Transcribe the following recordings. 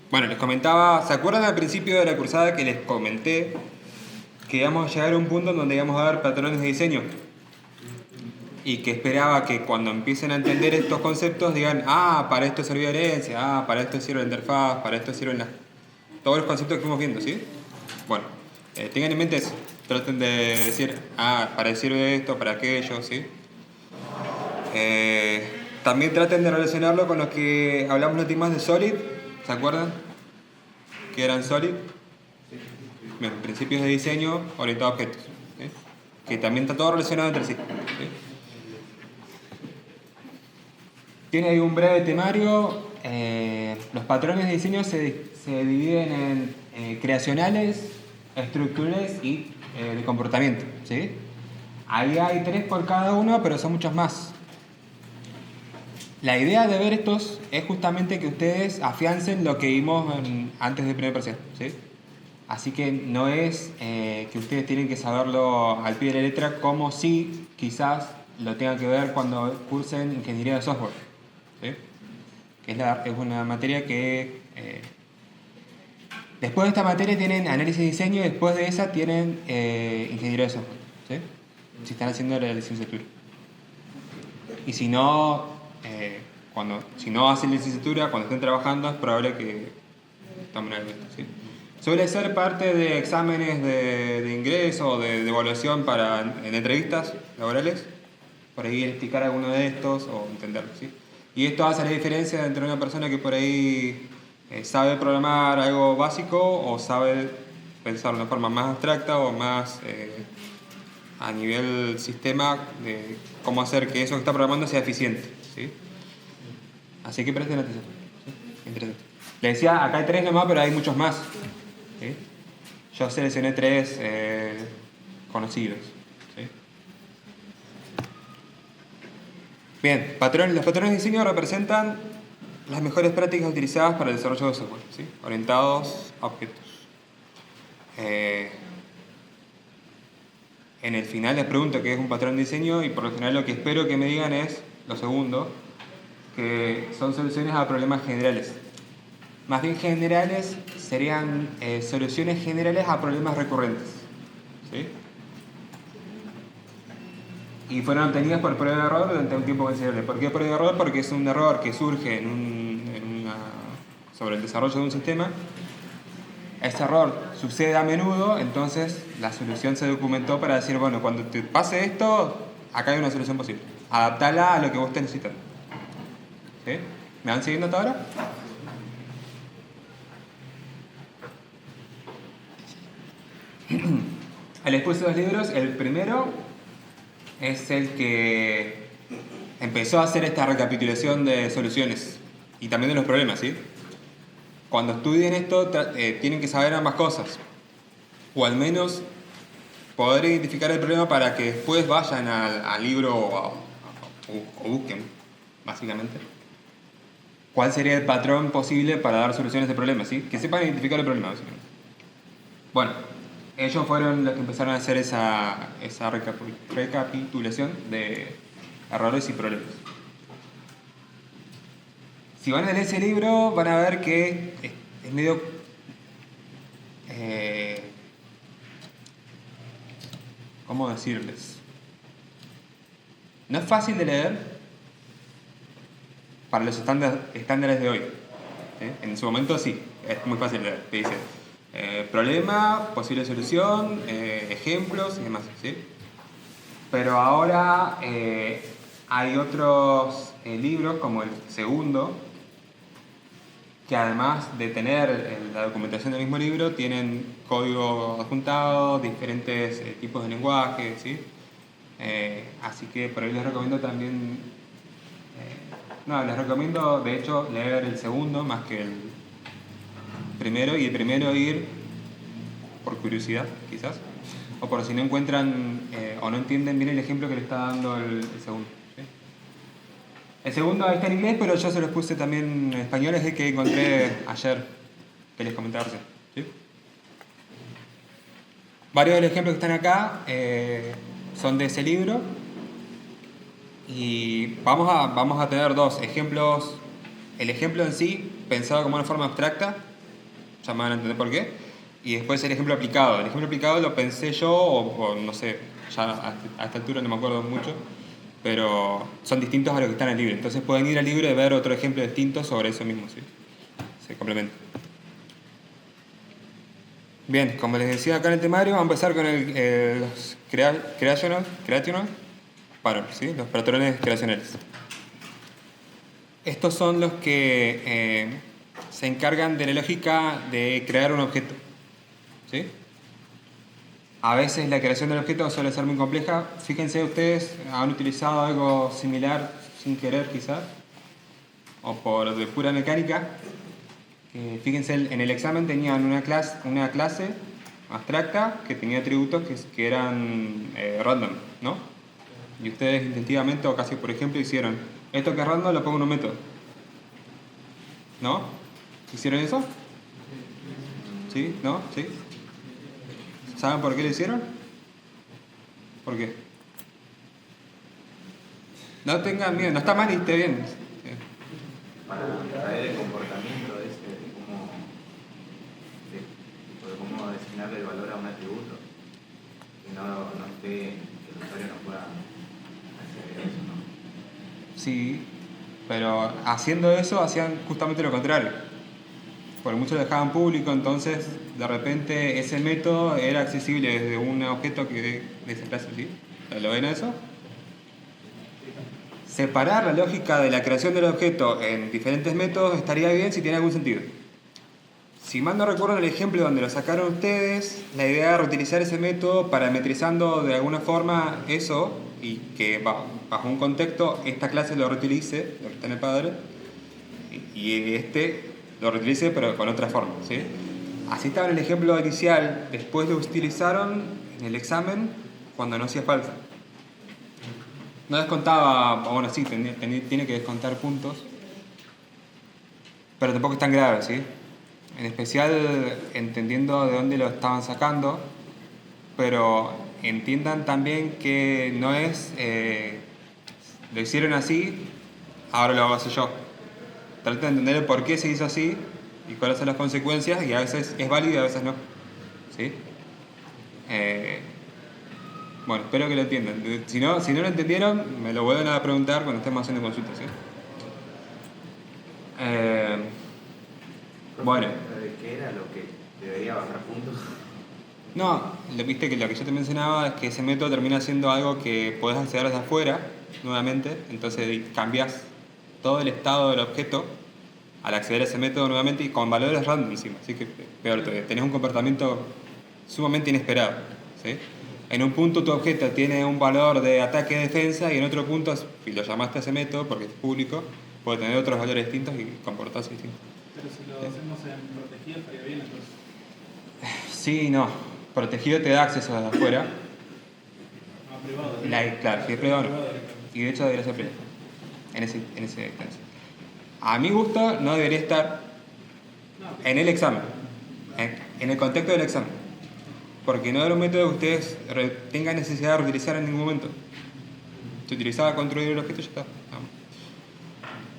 Bueno, les comentaba, ¿se acuerdan al principio de la cursada que les comenté que íbamos a llegar a un punto en donde íbamos a ver patrones de diseño? Y que esperaba que cuando empiecen a entender estos conceptos digan, ah, para esto sirve la herencia, ah, para esto sirve la interfaz, para esto sirven todos los conceptos que fuimos viendo, ¿sí? Bueno, tengan en mente eso. Traten de decir, ah, para qué sirve esto, para aquello, ¿sí? Eh, También traten de relacionarlo con los que hablamos los temas de Solid, ¿se acuerdan? Que eran Solid. Bien, principios de diseño orientados a objetos, ¿sí? Que también está todo relacionado entre sí, ¿sí? Tiene ahí un breve temario. Los patrones de diseño se dividen en creacionales, estructurales y de comportamiento, ¿sí? Ahí hay 3 por cada uno, pero son muchos más. La idea de ver estos es justamente que ustedes afiancen lo que vimos antes del primer parcial, ¿sí? Así que no es que ustedes tienen que saberlo al pie de la letra, como si quizás lo tengan que ver cuando cursen ingeniería de software, ¿sí? Que es una materia que después de esta materia tienen análisis de diseño y después de esa tienen ingeniería de software, ¿sí? Si están haciendo la licenciatura. Y si no, si no hacen licenciatura, cuando estén trabajando, es probable que tomen algo de esto, ¿sí? Suele ser parte de exámenes de ingreso o de evaluación en entrevistas laborales. Por ahí explicar alguno de estos o entenderlo, ¿sí? Y esto hace la diferencia entre una persona que por ahí sabe programar algo básico o sabe pensar de una forma más abstracta o más a nivel sistema de cómo hacer que eso que está programando sea eficiente, ¿sí? Así que presten atención, ¿sí? Interesante. Les decía, acá hay 3 nomás, pero hay muchos más, ¿sí? Yo seleccioné 3 conocidos, ¿sí? Bien, los patrones de diseño representan las mejores prácticas utilizadas para el desarrollo de software, ¿sí? Orientados a objetos. En el final les pregunto qué es un patrón de diseño y por lo general lo que espero que me digan es lo segundo, que son soluciones a problemas generales. Más bien generales serían soluciones generales a problemas recurrentes, ¿sí? Y fueron obtenidas por prueba de error durante un tiempo considerable. ¿Por qué prueba de error? Porque es un error que surge sobre el desarrollo de un sistema. Ese error sucede a menudo, entonces la solución se documentó para decir, bueno, cuando te pase esto, acá hay una solución posible. Adaptala a lo que vos estés necesitando. ¿Sí? ¿Me van siguiendo hasta ahora? Les puse 2 libros. El primero es el que empezó a hacer esta recapitulación de soluciones y también de los problemas, ¿sí? Cuando estudien esto, tienen que saber ambas cosas, o al menos poder identificar el problema para que después vayan al libro o busquen, básicamente, cuál sería el patrón posible para dar soluciones de problemas, ¿sí? Que sepan identificar el problema, básicamente. Bueno, ellos fueron los que empezaron a hacer esa recapitulación de errores y problemas. Si van a leer ese libro, van a ver que es medio... ¿cómo decirles? No es fácil de leer para los estándares de hoy, ¿sí? En su momento sí, es muy fácil de leer. Te dice problema, posible solución, ejemplos y demás, ¿sí? Pero ahora hay otros libros, como el segundo, que además de tener la documentación del mismo libro, tienen código adjuntado, diferentes tipos de lenguaje, ¿sí? Así que por ahí les recomiendo también... les recomiendo de hecho leer el segundo más que el primero, y el primero ir por curiosidad, quizás, o por si no encuentran o no entienden bien el ejemplo que le está dando el segundo. ¿Sí? El segundo está en inglés, pero yo se los puse también en español, es el que encontré ayer, que les comentaba recién. ¿Sí? Varios de los ejemplos que están acá son de ese libro, y vamos a tener 2 ejemplos. El ejemplo en sí, pensado como una forma abstracta, ya me van a entender por qué. Y después el ejemplo aplicado. El ejemplo aplicado lo pensé yo, o no sé, ya a esta altura no me acuerdo mucho, pero son distintos a los que están en el libro. Entonces pueden ir al libro y ver otro ejemplo distinto sobre eso mismo, ¿sí? Se complementa. Bien, como les decía acá en el temario, vamos a empezar con los creational patterns, ¿sí? Los patrones creacionales. Estos son los que se encargan de la lógica de crear un objeto, ¿sí? A veces la creación del objeto suele ser muy compleja. Fíjense, ustedes han utilizado algo similar sin querer quizás, o por de pura mecánica. Fíjense, en el examen tenían una clase abstracta que tenía atributos que eran random, ¿no? Y ustedes instintivamente, o casi por ejemplo, hicieron esto que es random lo pongo en un método, ¿no? ¿Hicieron eso? ¿Sí? ¿No? ¿Sí? ¿Saben por qué lo hicieron? ¿Por qué? No tengan miedo, no está mal y esté bien. Sí. Para traer el comportamiento de cómo designarle el valor a un atributo, que no esté, que el usuario no pueda acceder a eso, ¿no? Sí, pero haciendo eso hacían justamente lo contrario. Porque muchos lo dejaban público, entonces de repente ese método era accesible desde un objeto que de esa clase, ¿sí? ¿Lo ven eso? Separar la lógica de la creación del objeto en diferentes métodos estaría bien si tiene algún sentido. Si mal no recuerdo el ejemplo donde lo sacaron ustedes, la idea era reutilizar ese método parametrizando de alguna forma eso y que bajo un contexto esta clase lo reutilice, lo que está en el padre, y este lo reutilice pero con otra forma, ¿sí? Así estaba en el ejemplo inicial, después lo utilizaron en el examen cuando no hacía falta. No descontaba, bueno sí, tiene que descontar puntos, pero tampoco es tan grave, ¿sí? En especial entendiendo de dónde lo estaban sacando, pero entiendan también que no es, lo hicieron así, ahora lo hago así yo. Traten de entender el por qué se hizo así y cuáles son las consecuencias, y a veces es válido y a veces no. ¿Sí? Bueno, espero que lo entiendan. Si no lo entendieron, me lo vuelven a preguntar cuando estemos haciendo consultas. ¿Sí? Bueno. ¿Qué era lo que debería bajar puntos? No, viste que lo que yo te mencionaba es que ese método termina siendo algo que podés acceder desde afuera, nuevamente, entonces cambias todo el estado del objeto al acceder a ese método nuevamente y con valores random encima, así que peor todavía, tenés un comportamiento sumamente inesperado, ¿sí? En un punto tu objeto tiene un valor de ataque-defensa y en otro punto, si lo llamaste a ese método porque es público, puede tener otros valores distintos y comportarse distintos. Pero si lo hacemos en protegido estaría bien entonces. Sí, no. Protegido te da acceso de afuera. Privado. Claro, si es privado no. Y de hecho debería ser privado. En ese instancia. A mi gusto no debería estar en el examen. En el contexto del examen. Porque no era un método que ustedes tengan necesidad de reutilizar en ningún momento. Se utilizaba construir el objeto y ya está. Vamos.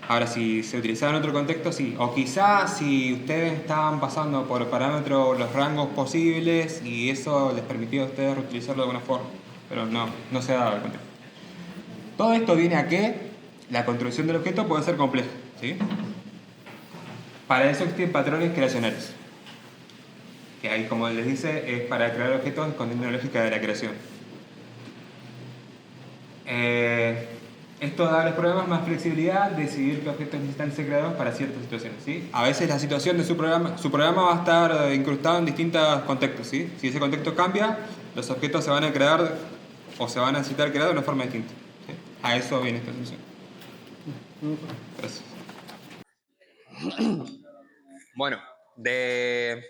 Ahora, si se utilizaba en otro contexto, sí. O quizás si ustedes estaban pasando por parámetros los rangos posibles y eso les permitió a ustedes reutilizarlo de alguna forma. Pero no se ha dado el contexto. Todo esto viene a que la construcción del objeto puede ser compleja, ¿sí? Para eso existen patrones creacionales. Que ahí, como les dice, es para crear objetos escondiendo la lógica de la creación. Esto da a los programas más flexibilidad de decidir qué objetos necesitan ser creados para ciertas situaciones, ¿sí? A veces la situación de su programa va a estar incrustado en distintos contextos, ¿sí? Si ese contexto cambia, los objetos se van a crear o se van a necesitar crear de una forma distinta, ¿sí? A eso viene esta solución. Gracias. Bueno, de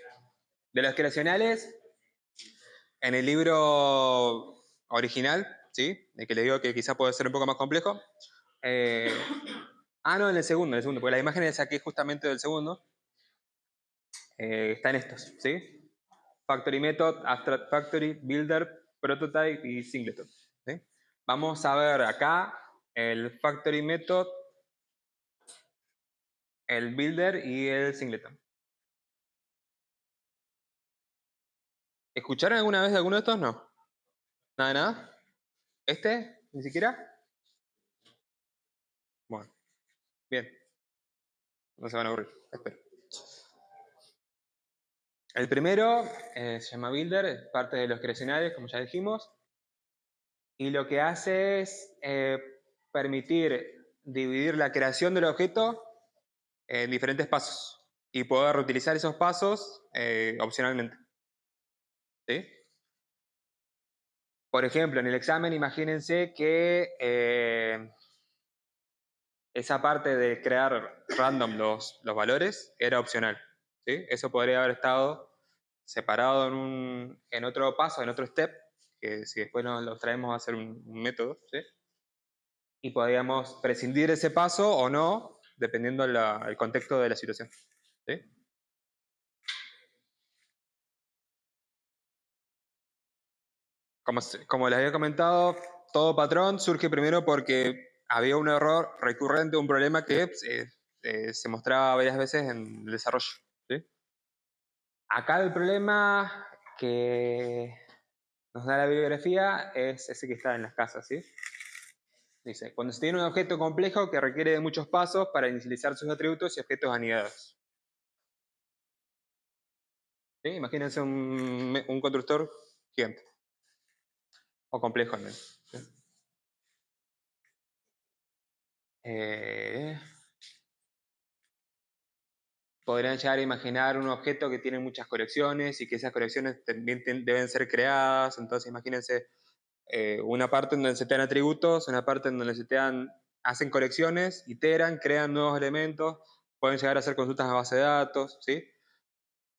los creacionales, en el libro original, ¿sí? El que les digo que quizá puede ser un poco más complejo. No, en el segundo, porque las imágenes saqué justamente del segundo. Están estos, ¿sí? Factory Method, Abstract Factory, Builder, Prototype y Singleton, ¿sí? Vamos a ver acá el Factory Method, el Builder y el Singleton. ¿Escucharon alguna vez de alguno de estos? No. ¿Nada, nada? ¿Este? ¿Ni siquiera? Bueno, bien. No se van a aburrir. Espero. El primero se llama Builder, es parte de los creacionales, como ya dijimos. Y lo que hace es permitir dividir la creación del objeto en diferentes pasos y poder reutilizar esos pasos opcionalmente. ¿Sí? Por ejemplo, en el examen, imagínense que esa parte de crear random los valores era opcional. ¿Sí? Eso podría haber estado separado en otro paso, en otro step, que si después nos lo traemos va a ser un método. ¿Sí? Y podríamos prescindir de ese paso o no, dependiendo el contexto de la situación. ¿Sí? Como les había comentado, todo patrón surge primero porque había un error recurrente, un problema que se mostraba varias veces en el desarrollo. ¿Sí? Acá el problema que nos da la bibliografía es ese que está en las casas. ¿Sí? Dice, cuando se tiene un objeto complejo que requiere de muchos pasos para inicializar sus atributos y objetos anidados. ¿Sí? Imagínense un constructor gigante. O complejo al menos. ¿Sí? Podrían llegar a imaginar un objeto que tiene muchas colecciones y que esas colecciones también deben ser creadas. Entonces imagínense una parte en donde se te dan atributos, una parte en donde hacen colecciones, iteran, crean nuevos elementos, pueden llegar a hacer consultas a base de datos, ¿sí?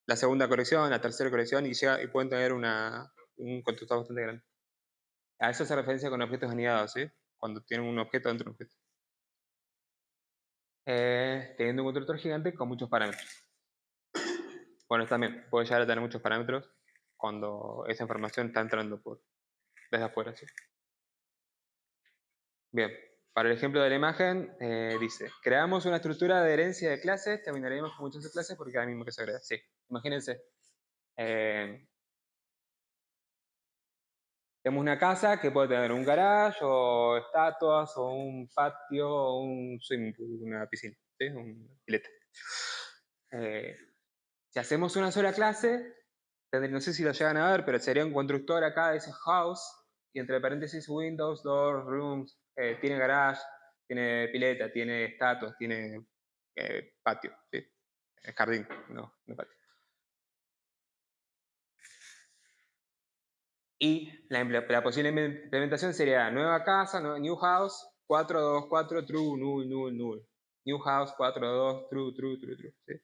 La segunda colección, la tercera colección y pueden tener un constructor bastante grande. A eso se referencia con objetos anidados, ¿sí? Cuando tienen un objeto dentro de un objeto. Teniendo un constructor gigante con muchos parámetros. Bueno, también puede llegar a tener muchos parámetros cuando esa información está entrando desde afuera. ¿Sí? Bien, para el ejemplo de la imagen, dice, creamos una estructura de herencia de clases, terminaremos con muchas clases porque es la misma que se agrega. Sí, imagínense. Tenemos una casa que puede tener un garage, o estatuas, o un patio, o un swimming pool, una piscina, ¿sí? Un pileta. Si hacemos una sola clase, no sé si lo llegan a ver, pero sería un constructor acá, dice house, y entre paréntesis windows, doors, rooms, tiene garage, tiene pileta, tiene estatuas, tiene patio, ¿sí? Jardín, no patio. Y la posible implementación sería nueva casa, new house, 424, true, null, null, null. New house, 42, true, true, true, true. ¿Sí?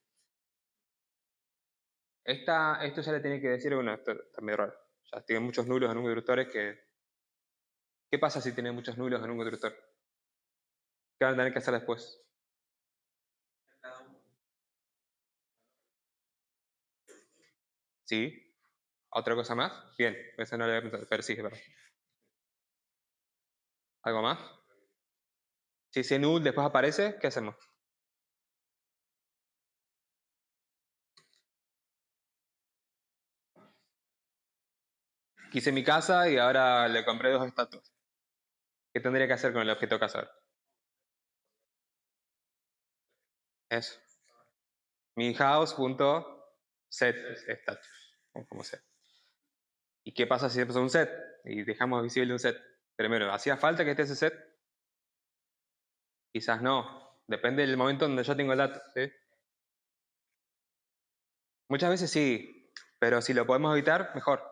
Esto ya le tiene que decir, bueno, esto está medio raro. Ya tiene muchos nulos en un constructor ¿Qué pasa si tiene muchos nulos en un constructor? ¿Qué van a tener que hacer después? ¿Sí? ¿Otra cosa más? Bien, eso no lo había pensado, pero sí, es verdad. ¿Algo más? Si ese null después aparece, ¿qué hacemos? Quise mi casa y ahora le compré 2 estatuas. ¿Qué tendría que hacer con el objeto casa? Eso. Mi house.set status, o como sea. ¿Y qué pasa si hacemos un set y dejamos visible un set? Primero, ¿hacía falta que esté ese set? Quizás no. Depende del momento donde yo tengo el dato. ¿Sí? Muchas veces sí, pero si lo podemos evitar, mejor.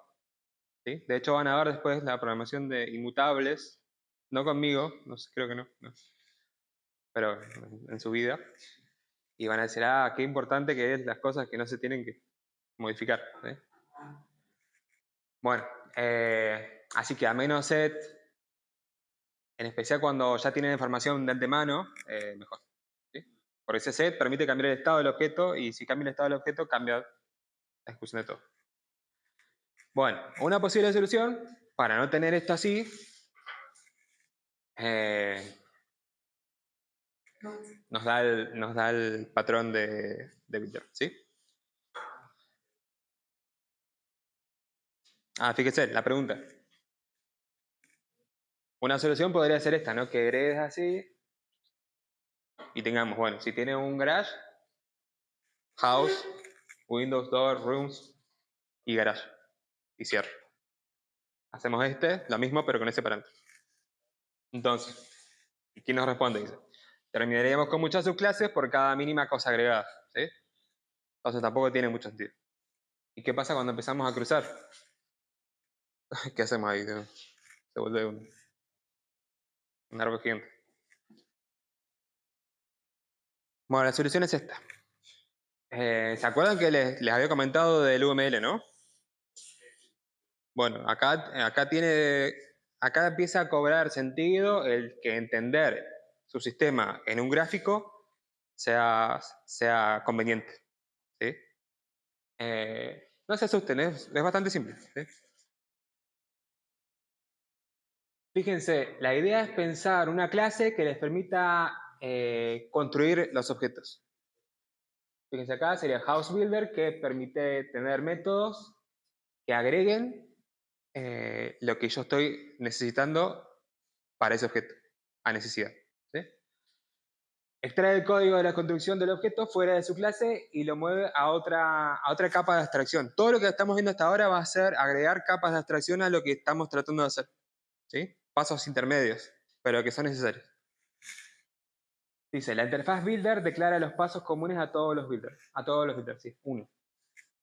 ¿Sí? De hecho, van a ver después la programación de inmutables, no conmigo, no sé, creo que no, pero en su vida, y van a decir, qué importante que es las cosas que no se tienen que modificar. ¿Sí? Bueno, así que a menos set, en especial cuando ya tienen información de antemano, mejor. ¿Sí? Porque ese set permite cambiar el estado del objeto y si cambia el estado del objeto, cambia la ejecución de todo. Bueno, una posible solución para no tener esto así nos da el patrón de Builder. ¿Sí? Fíjese, la pregunta. Una solución podría ser esta, ¿no? Que heredes así y tengamos, bueno, si tiene un garage, house, windows, door, rooms y garage. Y cierre. Hacemos lo mismo, pero con ese parámetro. Entonces, ¿quién nos responde? Dice, terminaríamos con muchas subclases por cada mínima cosa agregada. ¿Sí? Entonces tampoco tiene mucho sentido. ¿Y qué pasa cuando empezamos a cruzar? ¿Qué hacemos ahí? Se vuelve un árbol gigante. Bueno, la solución es esta. ¿Se acuerdan que les había comentado del UML, no? Bueno, acá empieza a cobrar sentido el que entender su sistema en un gráfico sea conveniente. ¿Sí? No se asusten, es bastante simple. ¿Sí? Fíjense, la idea es pensar una clase que les permita construir los objetos. Fíjense acá, sería House Builder, que permite tener métodos que agreguen lo que yo estoy necesitando para ese objeto, a necesidad. ¿Sí? Extrae el código de la construcción del objeto fuera de su clase y lo mueve a otra capa de abstracción. Todo lo que estamos viendo hasta ahora va a ser agregar capas de abstracción a lo que estamos tratando de hacer. ¿Sí? Pasos intermedios, pero que son necesarios. Dice, la interfaz builder declara los pasos comunes a todos los builders. A todos los builders, sí. Uno.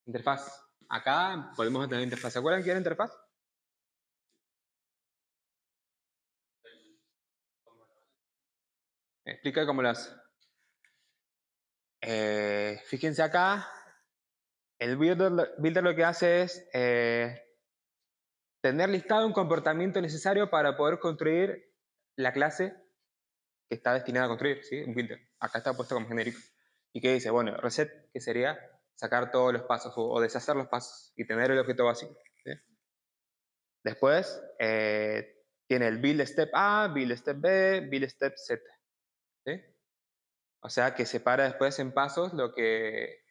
Interfaz. Acá podemos tener interfaz. ¿Se acuerdan qué era interfaz? Explica cómo lo hace. Fíjense acá. El builder lo que hace es tener listado un comportamiento necesario para poder construir la clase que está destinada a construir, ¿sí? Un builder. Acá está puesto como genérico. ¿Y qué dice? Bueno, reset, que sería sacar todos los pasos o deshacer los pasos y tener el objeto básico. ¿Sí? Después tiene el build step A, build step B, build step Z. ¿Sí? O sea que separa después en pasos lo que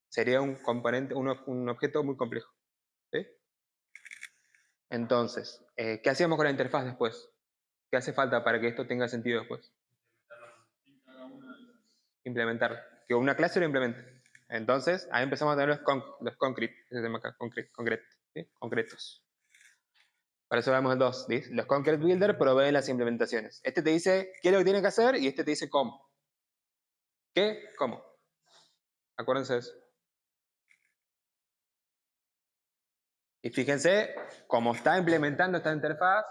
sería un componente, un objeto muy complejo. ¿Sí? Entonces, ¿qué hacíamos con la interfaz después? ¿Qué hace falta para que esto tenga sentido después? Implementarlo. Que una clase lo implemente. Entonces, ahí empezamos a tener los concrete, ese tema acá, ¿sí? Concretos. Para eso vemos el 2. ¿sí? Los concrete builder proveen las implementaciones. Este te dice qué es lo que tiene que hacer y este te dice cómo. ¿Qué? ¿Cómo? Acuérdense de eso. Y fíjense cómo está implementando esta interfaz,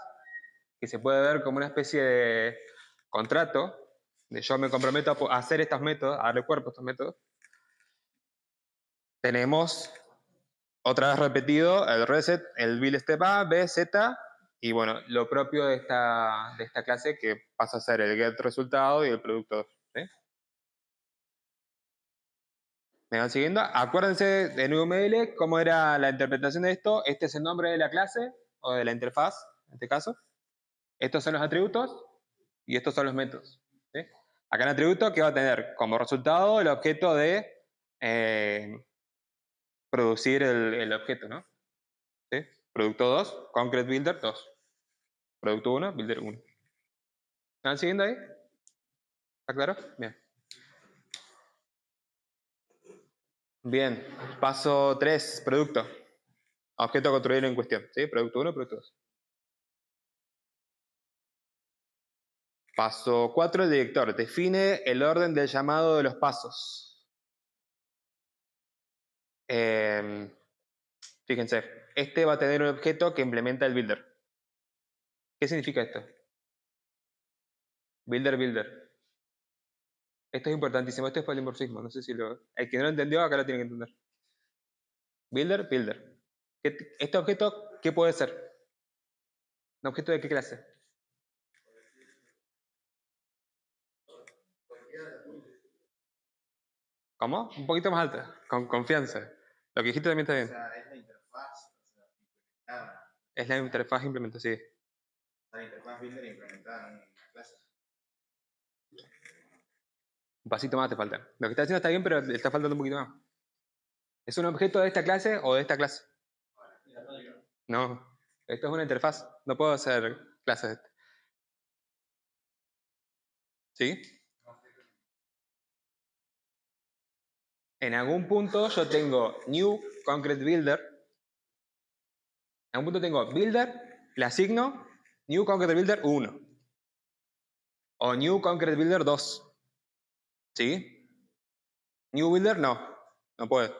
que se puede ver como una especie de contrato, de yo me comprometo a hacer estos métodos, a darle cuerpo a estos métodos. Tenemos otra vez repetido el reset, el build step A, B, Z, y bueno, lo propio de esta clase que pasa a ser el get resultado y el producto. ¿Sí? ¿Me van siguiendo? Acuérdense de NuML, cómo era la interpretación de esto. Este es el nombre de la clase, o de la interfaz, en este caso. Estos son los atributos, y estos son los métodos. ¿Sí? Acá en atributo, ¿qué va a tener? Como resultado, el objeto de producir el objeto, ¿no? ¿Sí? Producto 2, concrete builder 2. Producto 1, builder 1. ¿Están siguiendo ahí? ¿Está claro? Bien. Bien. Paso 3, producto. Objeto construido en cuestión. ¿Sí? Producto 1, producto 2. Paso 4, el director. Define el orden del llamado de los pasos. Fíjense, este va a tener un objeto que implementa el builder. ¿Qué significa esto? Builder, builder. Esto es importantísimo, esto es polimorfismo. No sé si el que no lo entendió acá lo tiene que entender. Builder, builder. ¿Este objeto qué puede ser? ¿Un objeto de qué clase? ¿Cómo? Un poquito más alta, con confianza. Lo que dijiste también está bien. O sea, es la interfaz implementada. Es la interfaz implementada, sí. La interfaz builder implementada en una clase. Un pasito más te falta. Lo que está haciendo está bien, pero le está faltando un poquito más. ¿Es un objeto de esta clase o de esta clase? No, esto es una interfaz. No puedo hacer clases. ¿Sí? En algún punto yo tengo New Concrete Builder. En algún punto tengo Builder, le asigno New Concrete Builder 1. O New Concrete Builder 2. ¿Sí? New Builder no puedo.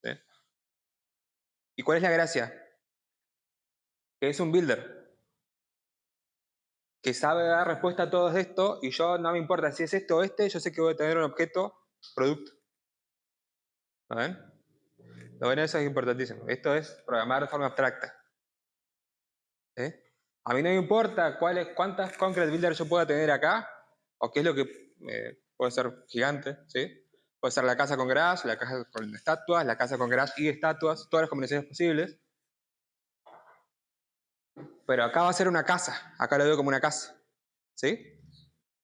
¿Sí? ¿Y cuál es la gracia? Que es un builder que sabe dar respuesta a todo esto y yo no me importa si es esto o este, yo sé que voy a tener un objeto producto. ¿Lo ven? Lo ven, eso es importantísimo. Esto es programar de forma abstracta. ¿Sí? A mí no me importa cuántas concrete builders yo pueda tener acá, o qué es lo que puede ser gigante, ¿sí? Puede ser la casa con garage, la casa con estatuas, la casa con garage y estatuas, todas las combinaciones posibles. Pero acá va a ser una casa, acá lo veo como una casa, ¿sí?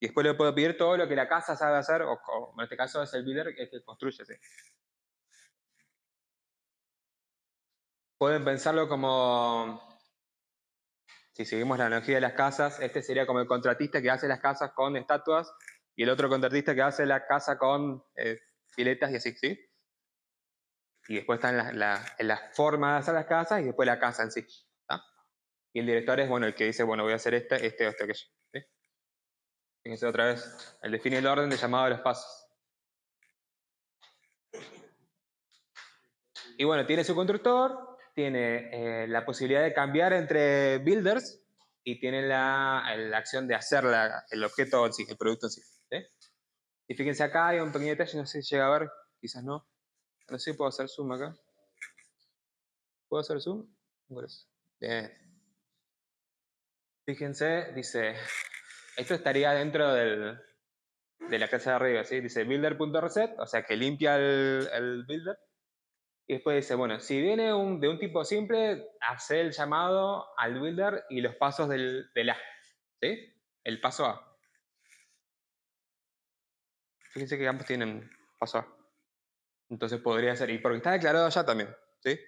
Y después le puedo pedir todo lo que la casa sabe hacer, o en este caso es el builder que construye, ¿sí? Pueden pensarlo como, si seguimos la analogía de las casas, este sería como el contratista que hace las casas con estatuas y el otro contratista que hace la casa con filetas y así, ¿sí? Y después está en la forma de hacer las casas y después la casa en sí, ¿tá? Y el director es, bueno, el que dice, bueno, voy a hacer este, aquello, ¿sí? Fíjense otra vez, él define el orden de llamado de los pasos. Y bueno, tiene su constructor, tiene la posibilidad de cambiar entre builders y tiene la acción de hacer el objeto en sí, el producto en sí, ¿sí? Y fíjense acá hay un pequeño detalle, no sé si llega a ver, quizás no. No sé si puedo hacer zoom acá. ¿Puedo hacer zoom? Bien. Fíjense, dice, esto estaría dentro de la clase de arriba, ¿sí? Dice builder.reset, o sea que limpia el builder. Y después dice, bueno, si viene de un tipo simple, hace el llamado al builder y los pasos del A, ¿sí? El paso A. Fíjense que ambos tienen paso A. Entonces podría ser, y porque está declarado allá también, ¿sí?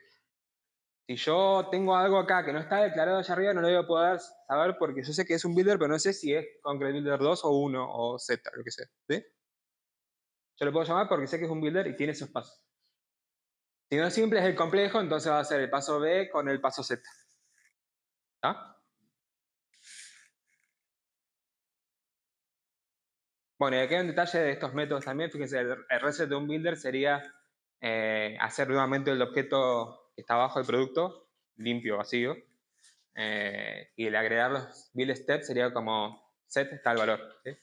Si yo tengo algo acá que no está declarado allá arriba, no lo voy a poder saber porque yo sé que es un builder, pero no sé si es Concrete Builder 2 o 1 o Z, lo que sea, ¿sí? Yo lo puedo llamar porque sé que es un builder y tiene esos pasos. Si no es simple, es el complejo, entonces va a ser el paso B con el paso Z. ¿Está? Bueno, y aquí hay un detalle de estos métodos también. Fíjense, el reset de un builder sería hacer nuevamente el objeto que está abajo del producto, limpio, vacío. Y el agregar los build steps sería como set está el valor. ¿Sí?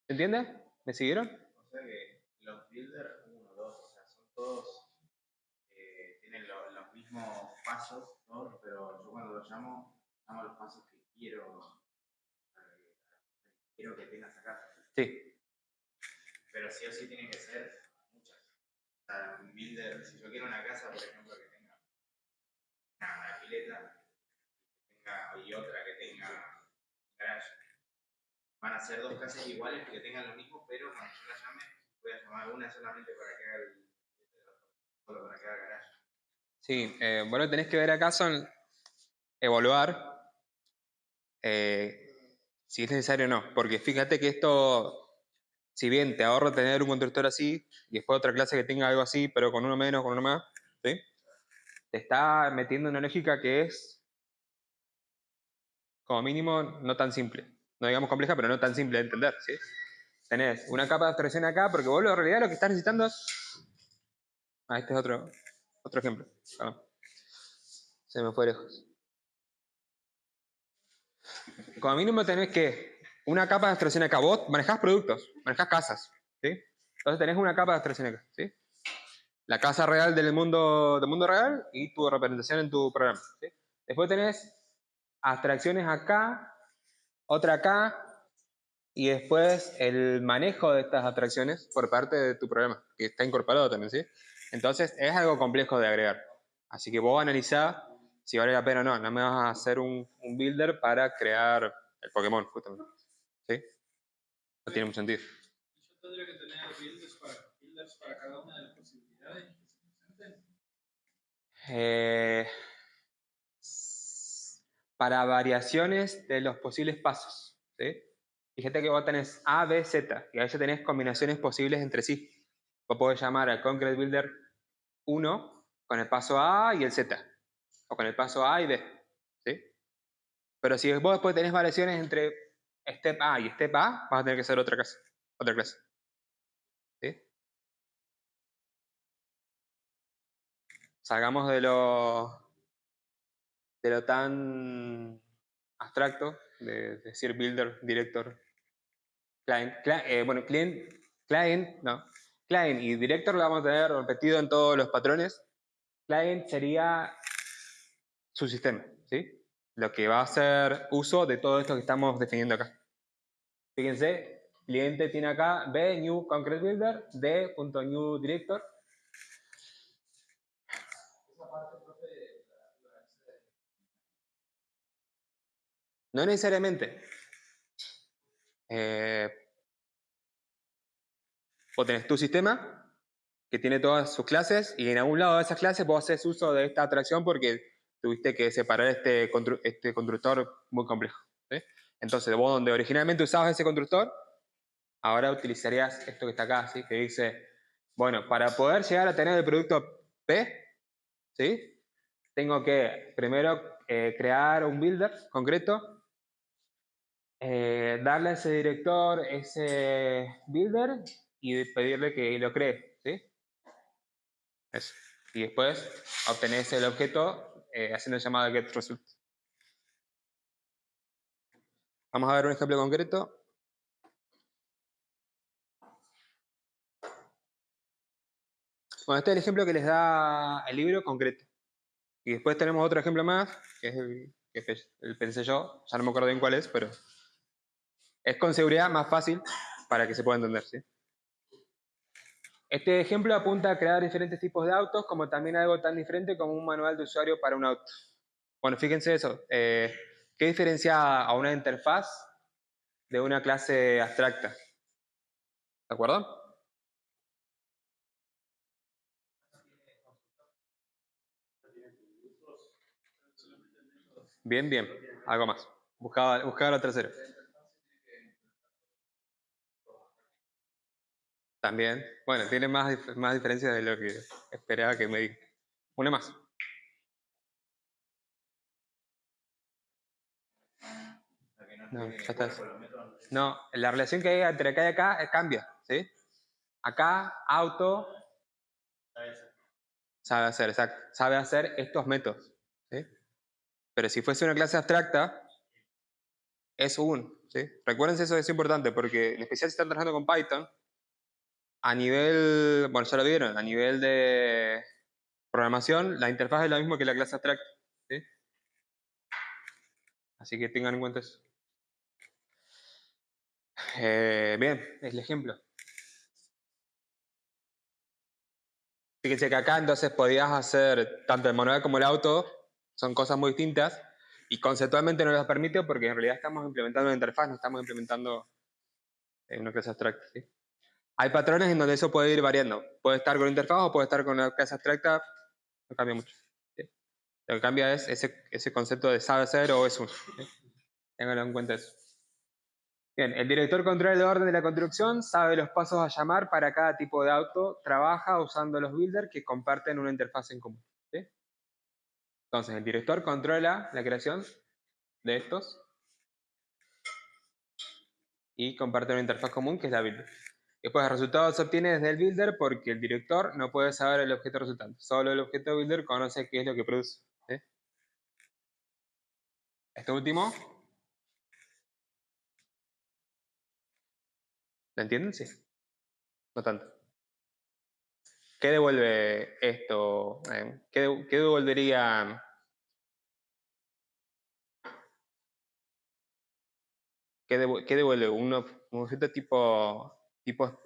¿Se entiende? ¿Me siguieron? O sea que los builders 1, 2, o sea, son todos, tienen los mismos pasos, todos, pero yo cuando los llamo los pasos que quiero que tengas acá. Sí. Pero sí o sí tienen que ser muchas. O sea, un builder, si yo quiero una casa, por ejemplo, que tenga una pileta y otra que tenga garage, van a ser dos casas iguales que tengan lo mismo, pero cuando yo la llame, voy a llamar una solamente para que haga solo para que haga garage. Sí, bueno, tenés que ver acá son evaluar si es necesario o no, porque fíjate que esto, si bien te ahorra tener un constructor así y después otra clase que tenga algo así, pero con uno menos, con uno más, ¿sí? Te está metiendo una lógica que es, como mínimo, no tan simple. No digamos compleja, pero no tan simple de entender, ¿sí? Tenés una capa de abstracción acá, porque vos en realidad lo que estás necesitando es... Ah, este es otro ejemplo. Perdón. Se me fue lejos. Como mínimo tenés que una capa de abstracción acá. Vos manejás productos, manejás casas, ¿sí? Entonces tenés una capa de abstracción acá, ¿sí? La casa real del mundo real y tu representación en tu programa, ¿sí? Después tenés abstracciones acá, otra acá, y después el manejo de estas abstracciones por parte de tu programa, que está incorporado también, ¿sí? Entonces es algo complejo de agregar. Así que vos analizá si vale la pena o no. No me vas a hacer un builder para crear el Pokémon, justamente. ¿Sí? No tiene mucho sentido. Y yo tendría que tener builders para cada una de las posibilidades. Para variaciones de los posibles pasos, ¿sí? Fíjate que vos tenés A, B, Z, y a veces tenés combinaciones posibles entre sí. Vos podés llamar al Concrete Builder 1 con el paso A y el Z, o con el paso A y B, ¿sí? Pero si vos después tenés variaciones entre Step A y Step A, vas a tener que hacer otra clase, ¿sí? Salgamos de lo tan abstracto de decir builder, director, client, client y director lo vamos a tener repetido en todos los patrones. Client sería su sistema, ¿sí? Lo que va a hacer uso de todo esto que estamos definiendo acá. Fíjense, cliente tiene acá B, new concrete builder, D.new director. No necesariamente. Vos tenés tu sistema que tiene todas sus clases y en algún lado de esas clases vos haces uso de esta atracción porque tuviste que separar este constructor muy complejo, ¿sí? Entonces vos donde originalmente usabas ese constructor, ahora utilizarías esto que está acá, ¿sí? Que dice, bueno, para poder llegar a tener el producto P, ¿sí? Tengo que primero crear un builder concreto, darle a ese director ese builder y pedirle que lo cree, ¿sí? Eso. Y después obtenés el objeto haciendo llamada getResult. Vamos a ver un ejemplo concreto. Bueno, este es el ejemplo que les da el libro concreto. Y después tenemos otro ejemplo más, que es el pensé yo, ya no me acuerdo bien cuál es, pero es con seguridad más fácil para que se pueda entender, ¿sí? Este ejemplo apunta a crear diferentes tipos de autos, como también algo tan diferente como un manual de usuario para un auto. Bueno, fíjense eso. ¿Qué diferencia a una interfaz de una clase abstracta? ¿De acuerdo? Bien, bien. Algo más. Buscaba la tercera. También. Bueno, tiene más diferencias de lo que esperaba que me diga. Una más. No, ya está. No, la relación que hay entre acá y acá cambia, ¿sí? Acá, auto sabe hacer, exacto. Sabe hacer estos métodos, ¿sí? Pero si fuese una clase abstracta, es un, ¿sí? Recuérdense, eso es importante, porque en especial si están trabajando con Python, a nivel, bueno, ya lo vieron, a nivel de programación, la interfaz es lo mismo que la clase abstracta, ¿sí? Así que tengan en cuenta eso. Bien, es el ejemplo. Fíjense que acá entonces podías hacer tanto el manual como el auto, son cosas muy distintas, y conceptualmente no los permite porque en realidad estamos implementando una interfaz, no estamos implementando una clase abstracta, ¿sí? Hay patrones en donde eso puede ir variando. Puede estar con interfaz o puede estar con una clase abstracta, no cambia mucho, ¿sí? Lo que cambia es ese concepto de sabe hacer o es un, ¿sí? Ténganlo en cuenta eso. Bien, el director controla el orden de la construcción, sabe los pasos a llamar para cada tipo de auto, trabaja usando los builders que comparten una interfaz en común, ¿sí? Entonces, el director controla la creación de estos y comparte una interfaz común que es la builder. Después, el resultado se obtiene desde el builder porque el director no puede saber el objeto resultante. Solo el objeto builder conoce qué es lo que produce, ¿sí? Esto último, ¿lo entienden? Sí. No tanto. ¿Qué devuelve esto? ¿Qué devolvería? ¿Qué devuelve? Un objeto tipo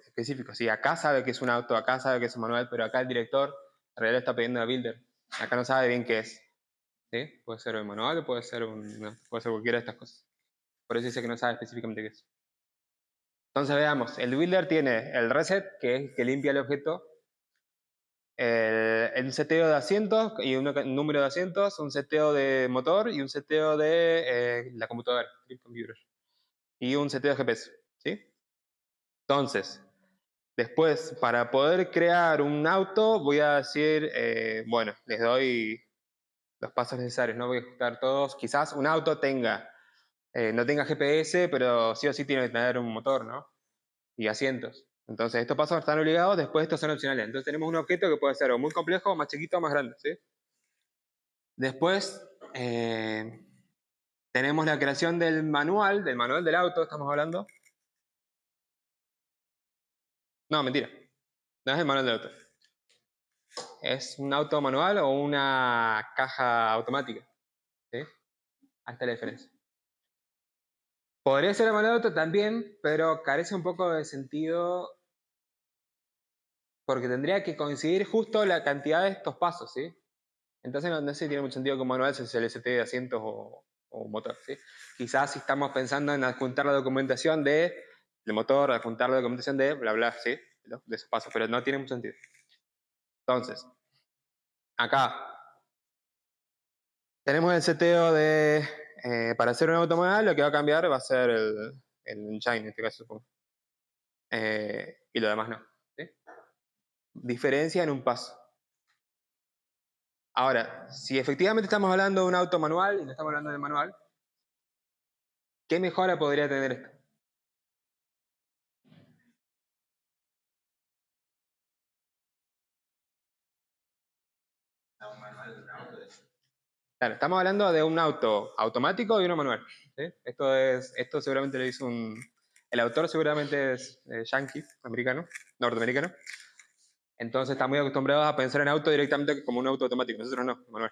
específico. Sí, acá sabe que es un auto, acá sabe que es un manual, pero acá el director en realidad está pidiendo a builder. Acá no sabe bien qué es, ¿sí? Puede ser un manual o puede ser cualquiera de estas cosas. Por eso dice que no sabe específicamente qué es. Entonces veamos, el builder tiene el reset, que es que limpia el objeto, el seteo de asientos y un número de asientos, un seteo de motor y un seteo de la computadora, el computer, y un seteo de GPS, ¿sí? Entonces, después, para poder crear un auto, voy a decir, bueno, les doy los pasos necesarios, no voy a ajustar todos. Quizás un auto no tenga GPS, pero sí o sí tiene que tener un motor, ¿no? Y asientos. Entonces, estos pasos están obligados, después estos son opcionales. Entonces, tenemos un objeto que puede ser o muy complejo, o más chiquito, o más grande, ¿sí? Después, tenemos la creación del manual del auto, estamos hablando. No, mentira. No es el manual del auto. Es un auto manual o una caja automática, ¿sí? Ahí está la diferencia. Podría ser el manual del auto también, pero carece un poco de sentido porque tendría que coincidir justo la cantidad de estos pasos, ¿sí? Entonces no sé si tiene mucho sentido que un manual sea el ST de asientos o motor, ¿sí? Quizás si estamos pensando en adjuntar la documentación del motor, adjuntar la documentación de bla bla, ¿sí? De esos pasos, pero no tiene mucho sentido. Entonces, acá tenemos el seteo de, para hacer un auto manual, lo que va a cambiar va a ser el engine, en este caso, supongo. Y lo demás no, ¿sí? Diferencia en un paso. Ahora, si efectivamente estamos hablando de un auto manual y no estamos hablando de manual, ¿qué mejora podría tener esto? Un manual de un auto. Claro, estamos hablando de un auto automático y uno manual, ¿sí? Esto seguramente lo hizo el autor seguramente es yankee, americano, norteamericano. Entonces está muy acostumbrados a pensar en auto directamente como un auto automático. Nosotros no, manual.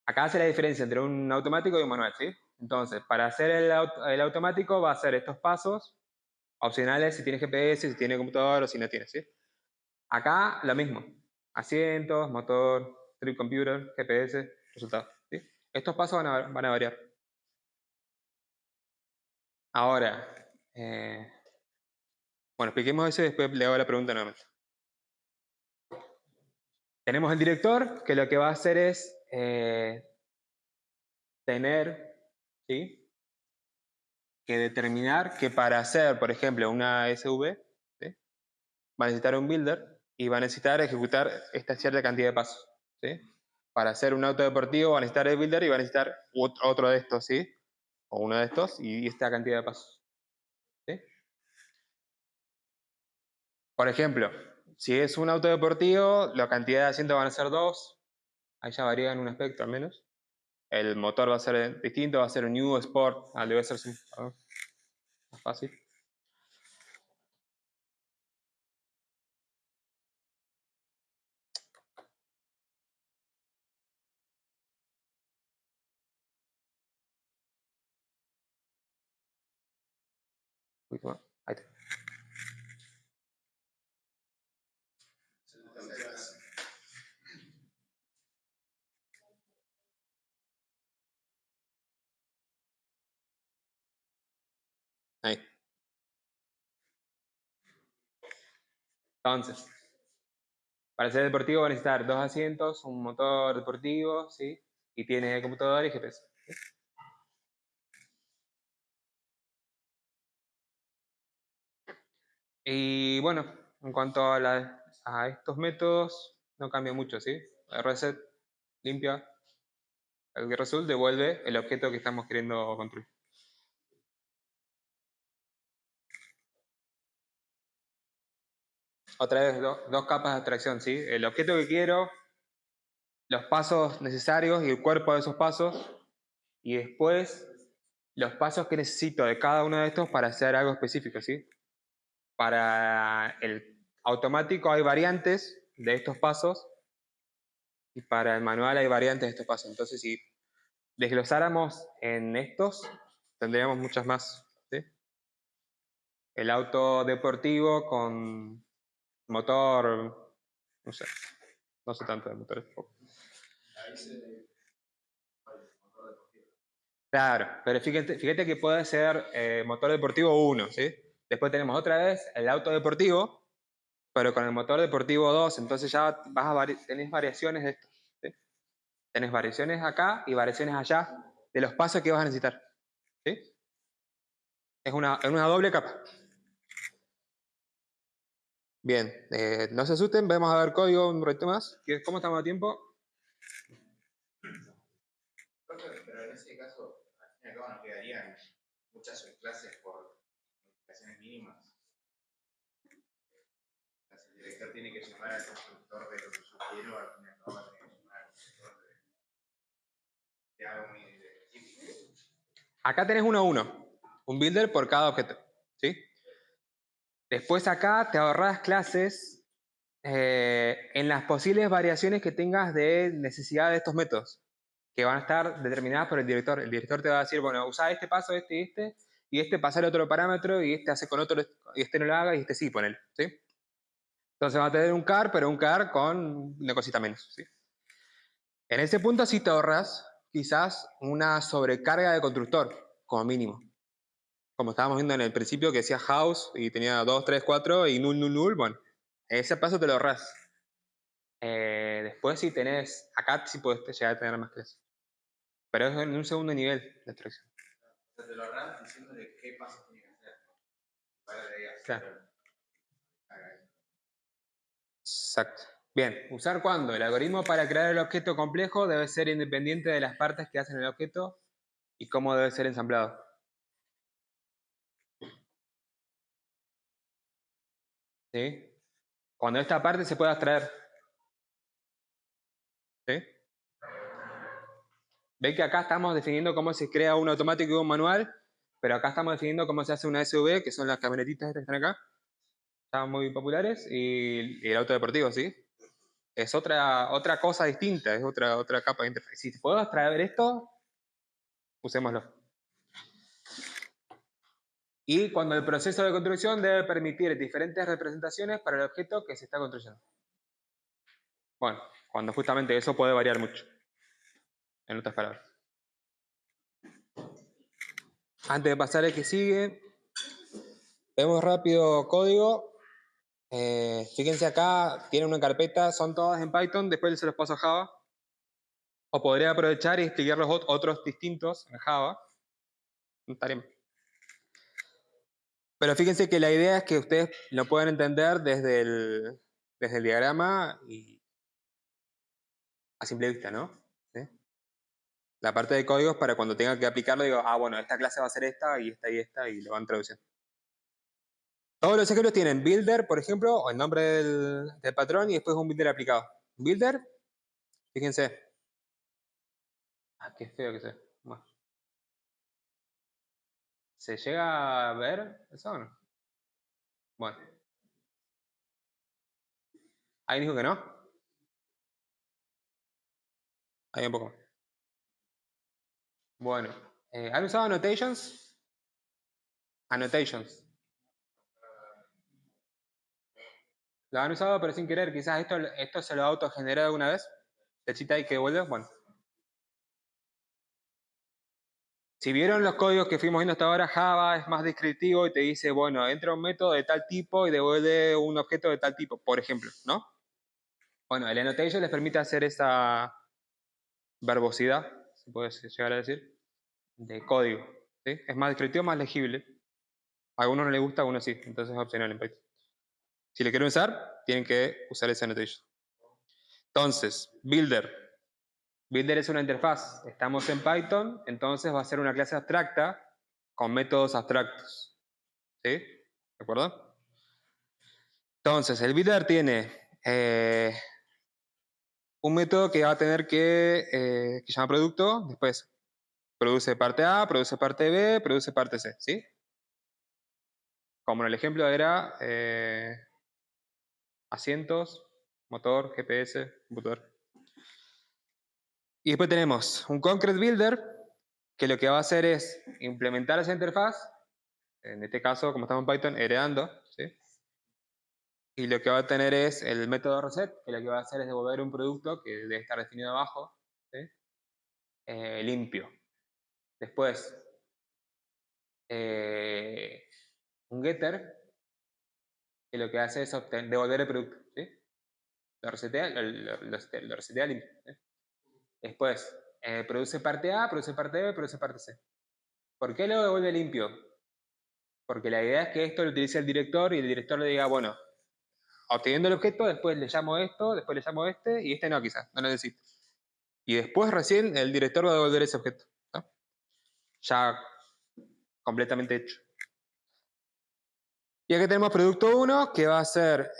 Acá hace la diferencia entre un automático y un manual, ¿sí? Entonces, para hacer el automático va a hacer estos pasos opcionales si tiene GPS, si tiene computador o si no tiene, ¿sí? Acá lo mismo. Asientos, motor, trip computer, GPS, resultado, ¿sí? Estos pasos van a variar. Ahora, bueno, expliquemos eso y después le hago la pregunta nuevamente. Tenemos el director, que lo que va a hacer es tener, ¿sí? Que determinar que para hacer, por ejemplo, una SV, ¿sí? Va a necesitar un builder y va a necesitar ejecutar esta cierta cantidad de pasos, ¿sí? Para hacer un auto deportivo va a necesitar el builder y va a necesitar otro de estos, ¿sí? O uno de estos y esta cantidad de pasos, ¿sí? Por ejemplo, si es un auto deportivo, la cantidad de asientos van a ser 2, ahí ya varía en un aspecto al menos. El motor va a ser distinto, va a ser un New Sport, debe ser más fácil. Ahí está. Ahí. Entonces, para ser deportivo va a necesitar 2 asientos, un motor deportivo, ¿sí? Y tiene computador y GPS. ¿Sí? Y bueno, en cuanto a estos métodos, no cambia mucho, ¿sí? Reset, limpia, el result devuelve el objeto que estamos queriendo construir. Otra vez, dos capas de abstracción, ¿sí? El objeto que quiero, los pasos necesarios y el cuerpo de esos pasos, y después los pasos que necesito de cada uno de estos para hacer algo específico, ¿sí? Para el automático hay variantes de estos pasos y para el manual hay variantes de estos pasos. Entonces, si desglosáramos en estos, tendríamos muchas más, ¿sí? El auto deportivo con motor, no sé tanto de motores. Claro, pero fíjate que puede ser motor deportivo 1, ¿sí? Después tenemos otra vez el auto deportivo, pero con el motor deportivo 2, entonces ya tenés variaciones de esto. ¿Sí? Tenés variaciones acá y variaciones allá de los pasos que vas a necesitar. ¿Sí? Es una doble capa. Bien, no se asusten, vamos a ver código un ratito más. ¿Cómo estamos a tiempo? Pero en ese caso, al fin y al cabo nos quedarían muchas subclases por modificaciones mínimas. El director tiene que llamar al constructor de lo que yo quiero, al fin y al cabo va a tener que llamar al constructor de algo muy específico. Acá tenés 1 a 1, un builder por cada objeto. ¿Sí? Después acá te ahorras clases en las posibles variaciones que tengas de necesidad de estos métodos, que van a estar determinadas por el director. El director te va a decir, bueno, usa este paso, este, y este pasar otro parámetro, y este hace con otro, y este no lo haga, y este sí, ponele. ¿Sí? Entonces va a tener un car, pero un car con una cosita menos. ¿Sí? En ese punto sí te ahorras quizás una sobrecarga de constructor, como mínimo. Como estábamos viendo en el principio que decía house y tenía 2, 3, 4 y null, null, null, bueno, ese paso te lo ahorras. Después si tenés, acá sí puedes llegar a tener más clases. Pero es en un segundo nivel de abstracción. O sea, te lo ahorras diciéndole qué pasos tiene que hacer. Para de hacer. Claro. Exacto. Bien, usar cuándo. El algoritmo para crear el objeto complejo debe ser independiente de las partes que hacen el objeto y cómo debe ser ensamblado. ¿Sí? Cuando esta parte se pueda extraer. ¿Sí? Ven que acá estamos definiendo cómo se crea un automático y un manual, pero acá estamos definiendo cómo se hace una SUV, que son las camionetitas estas que están acá. Están muy populares, y el auto deportivo, ¿sí? Es otra cosa distinta, es otra capa de interfaz. Si puedo extraer esto, usémoslo. Y cuando el proceso de construcción debe permitir diferentes representaciones para el objeto que se está construyendo. Bueno, cuando justamente eso puede variar mucho. En otras palabras. Antes de pasar al que sigue, vemos rápido código. Fíjense acá, tiene una carpeta, son todas en Python, después se los paso a Java. O podría aprovechar y explicar los otros distintos en Java. No estaría mal. Pero fíjense que la idea es que ustedes lo puedan entender desde el diagrama y a simple vista, ¿no? ¿Sí? La parte de códigos para cuando tenga que aplicarlo, digo, bueno, esta clase va a ser esta, y lo van traduciendo. Todos los ejemplos tienen builder, por ejemplo, o el nombre del patrón, y después un builder aplicado. Builder, fíjense. Qué feo que se ve. Bueno. ¿Se llega a ver eso o no? Bueno. ¿Alguien dijo que no? Ahí un poco. Bueno. ¿Han usado annotations? Annotations. ¿Lo han usado pero sin querer? Quizás esto se lo autogeneró alguna vez. Flechita y que vuelve. Bueno. Si vieron los códigos que fuimos viendo hasta ahora, Java es más descriptivo y te dice, bueno, entra un método de tal tipo y devuelve un objeto de tal tipo, por ejemplo, ¿no? Bueno, el annotation les permite hacer esa verbosidad, se puede llegar a decir, de código. ¿Sí? Es más descriptivo, más legible. A algunos no les gusta, a algunos sí, entonces es opcional en Python. Si le quieren usar, tienen que usar ese annotation. Entonces, builder. Builder es una interfaz. Estamos en Python, entonces va a ser una clase abstracta con métodos abstractos. ¿Sí? ¿De acuerdo? Entonces, el builder tiene un método que va a tener que llama producto, después produce parte A, produce parte B, produce parte C, ¿sí? Como en el ejemplo era asientos, motor, GPS, computador. Y después tenemos un concrete builder, que lo que va a hacer es implementar esa interfaz, en este caso, como estamos en Python, heredando, ¿sí? Y lo que va a tener es el método reset, que lo que va a hacer es devolver un producto que debe estar definido abajo, ¿sí? Limpio. Después, un getter, que lo que hace es devolver el producto, ¿sí? Lo resetea, lo resetea limpio, ¿sí? Después, produce parte A, produce parte B, produce parte C. ¿Por qué lo devuelve limpio? Porque la idea es que esto lo utilice el director y el director le diga, bueno, obteniendo el objeto, después le llamo esto, después le llamo este, y este no quizás, no lo necesito. Y después recién el director va a devolver ese objeto, ¿no? Ya completamente hecho. Y aquí tenemos producto 1, que va a ser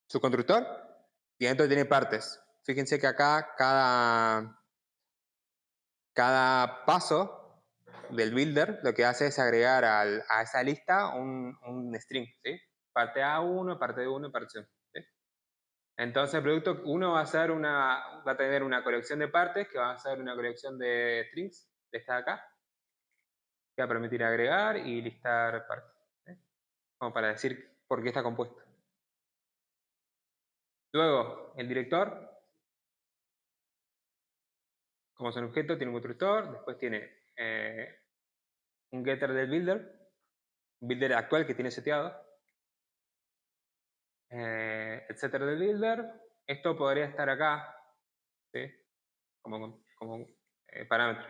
su constructor, y adentro tiene partes. Fíjense que acá cada paso del builder lo que hace es agregar a esa lista un string, ¿sí? Parte A1, parte B1, parte C1. ¿Sí? Entonces el producto 1 va a tener una colección de partes que va a ser una colección de strings, de esta de acá, que va a permitir agregar y listar partes, ¿sí? Como para decir por qué está compuesto. Luego, el director, como es un objeto, tiene un constructor, después tiene un getter del builder actual que tiene seteado, etcétera del builder. Esto podría estar acá, ¿sí? como parámetro.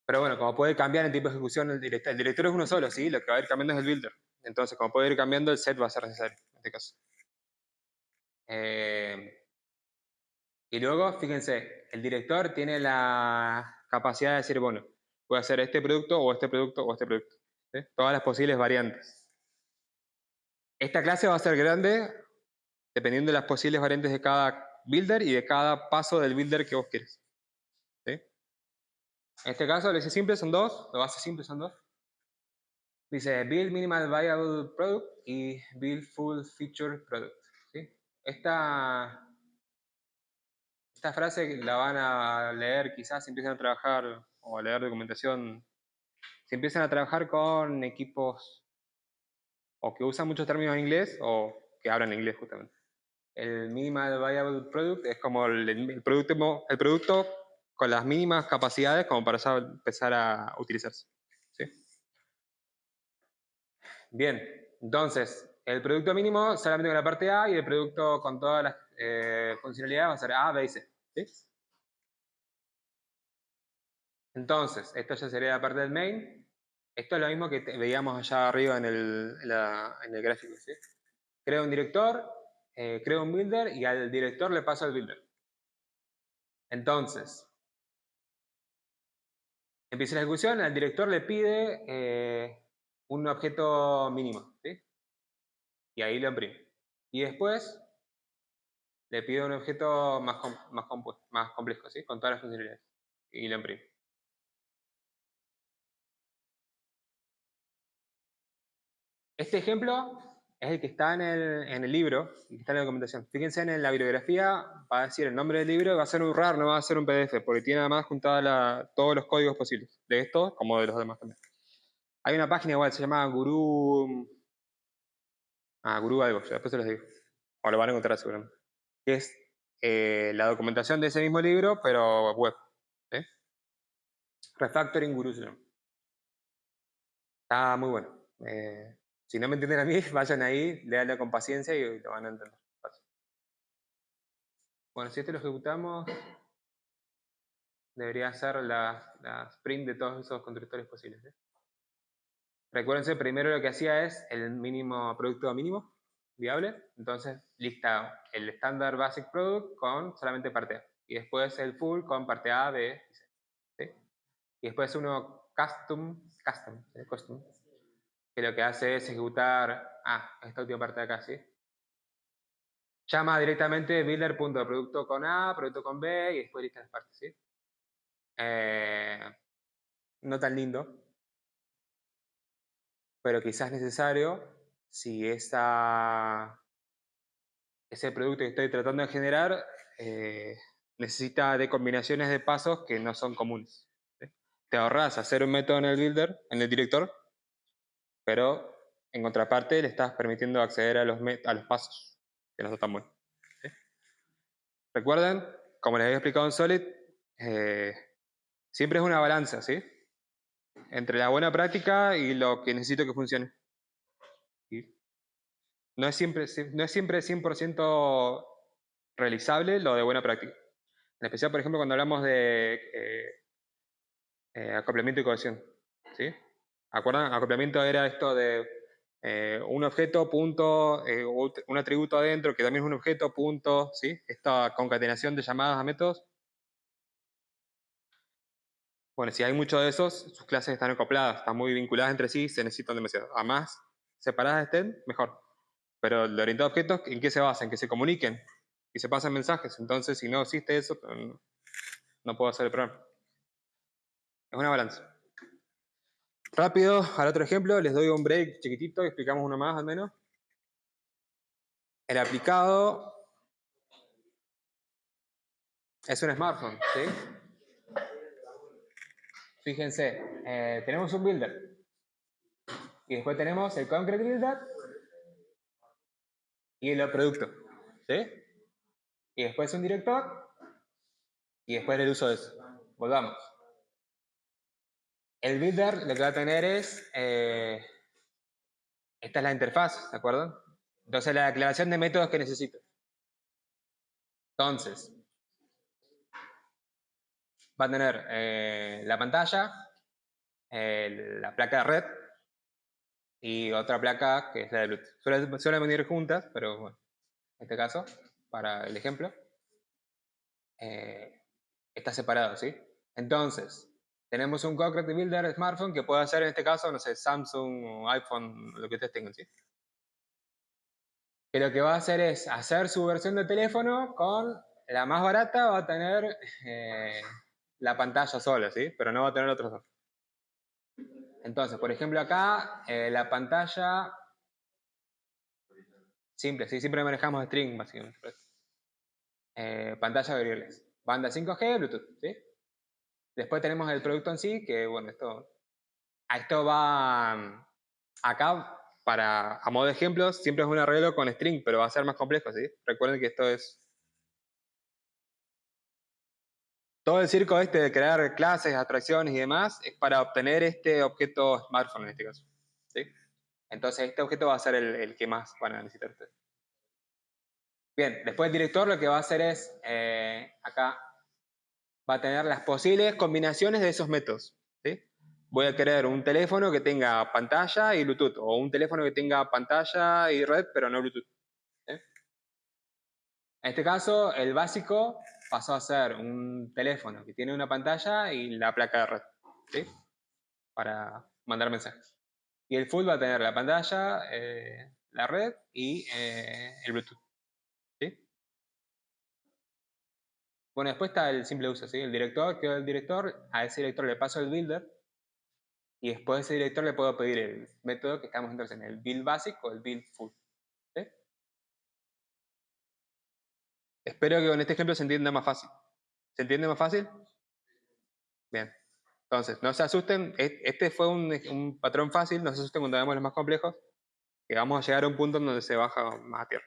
Pero bueno, como puede cambiar en tipo de ejecución el director es uno solo, ¿sí? Lo que va a ir cambiando es el builder. Entonces, como puede ir cambiando, el set va a ser necesario en este caso. Y luego, fíjense, el director tiene la capacidad de decir, bueno, puede hacer este producto o este producto o este producto. ¿Sí? Todas las posibles variantes. Esta clase va a ser grande dependiendo de las posibles variantes de cada builder y de cada paso del builder que vos quieres. ¿Sí? En este caso, lo dice simple son dos, lo base simple son dos. Dice build minimal viable product y build full feature product. ¿Sí? Esta frase la van a leer quizás si empiezan a trabajar o a leer documentación, si empiezan a trabajar con equipos o que usan muchos términos en inglés o que hablan inglés justamente. El minimal viable product es como el producto con las mínimas capacidades como para empezar a utilizarse. ¿Sí? Bien, entonces, el producto mínimo solamente con la parte A y el producto con todas las funcionalidades va a ser A, B y C. ¿Sí? Entonces, esto ya sería la parte del main. Esto es lo mismo que veíamos allá arriba en el gráfico. ¿Sí? Creo un director, creo un builder y al director le paso al builder. Entonces, empieza la ejecución, al director le pide un objeto mínimo. ¿Sí? Y ahí lo imprime. Y después le pide un objeto más complejo, ¿sí? Con todas las funcionalidades. Y lo imprime. Este ejemplo es el que está en el libro, y que está en la documentación. Fíjense en la bibliografía, va a decir el nombre del libro, va a ser un RAR, no va a ser un PDF, porque tiene además juntada todos los códigos posibles, de esto como de los demás también. Hay una página igual, se llama Guru algo, después se los digo. O lo van a encontrar seguramente. Que es la documentación de ese mismo libro, pero web. ¿Sí? Refactoring Guru se llama. Está muy bueno. Si no me entienden a mí, vayan ahí, léanlo con paciencia y lo van a entender. Bueno, si esto lo ejecutamos, debería ser la sprint de todos esos constructores posibles. ¿Eh? Recuérdense, primero lo que hacía es el mínimo producto mínimo viable. Entonces, lista el standard basic product con solamente parte A. Y después el full con parte A, B y C. ¿Sí? Y después uno custom, que lo que hace es ejecutar, esta última parte de acá, ¿sí? Llama directamente builder.producto con A, producto con B y después lista las partes, ¿sí? No tan lindo, pero quizás necesario si ese producto que estoy tratando de generar necesita de combinaciones de pasos que no son comunes. ¿Sí? Te ahorras hacer un método en el builder, en el director, pero en contraparte le estás permitiendo acceder a los pasos, que no son tan buenos. ¿Sí? Recuerden, como les había explicado en Solid, siempre es una balanza, ¿sí? entre la buena práctica y lo que necesito que funcione. ¿Sí? No es siempre 100% realizable lo de buena práctica. En especial, por ejemplo, cuando hablamos de acoplamiento y cohesión. ¿Sí? ¿Acuerdan? Acoplamiento era esto de un objeto, punto, un atributo adentro, que también es un objeto, punto, ¿sí? Esta concatenación de llamadas a métodos. Bueno, si hay muchos de esos, sus clases están acopladas, están muy vinculadas entre sí, se necesitan demasiado. A más separadas estén, mejor. Pero el orientado a objetos, ¿en qué se basa? En que se comuniquen y se pasan mensajes. Entonces, si no existe eso, no puedo hacer el programa. Es una balanza. Rápido, al otro ejemplo, les doy un break chiquitito y explicamos uno más al menos. El aplicado es un smartphone, ¿sí? Fíjense, tenemos un builder y después tenemos el concrete builder y el producto, ¿sí? Y después un director y después el uso de eso. Volvamos. El builder lo que va a tener es, esta es la interfaz, ¿de acuerdo? Entonces la declaración de métodos que necesito. Entonces, va a tener la pantalla, la placa de red y otra placa que es la de Bluetooth. Suelen venir juntas, pero bueno, en este caso, para el ejemplo, está separado, ¿sí? Entonces, tenemos un concrete builder smartphone que puede hacer en este caso, no sé, Samsung o iPhone, lo que ustedes tengan, ¿sí? Que lo que va a hacer es hacer su versión de teléfono con la más barata, va a tener la pantalla sola, ¿sí? Pero no va a tener otros dos. Entonces, por ejemplo, acá la pantalla simple, ¿sí? Siempre manejamos string, básicamente. Pantalla wireless. Banda 5G, Bluetooth, ¿sí? Después tenemos el producto en sí, que bueno, esto va acá, a modo de ejemplo, siempre es un arreglo con string, pero va a ser más complejo, ¿sí? Recuerden que esto es todo el circo este de crear clases, abstracciones y demás, es para obtener este objeto smartphone en este caso, ¿sí? Entonces este objeto va a ser el que más van a necesitar ustedes. Bien, después el director lo que va a hacer es, acá, va a tener las posibles combinaciones de esos métodos, ¿sí? Voy a querer un teléfono que tenga pantalla y Bluetooth, o un teléfono que tenga pantalla y red, pero no Bluetooth, ¿sí? En este caso, el básico pasó a ser un teléfono que tiene una pantalla y la placa de red, ¿sí? Para mandar mensajes. Y el full va a tener la pantalla, la red y el Bluetooth, ¿sí? Bueno, después está el simple uso, ¿sí? El director, que el director, a ese director le paso el builder y después de ese director le puedo pedir el método que estamos entonces en el build básico o el build full, ¿sí? Espero que con este ejemplo se entienda más fácil. ¿Se entiende más fácil? Bien. Entonces, no se asusten. Este fue un patrón fácil. No se asusten cuando veamos los más complejos, que vamos a llegar a un punto en donde se baja más a tierra.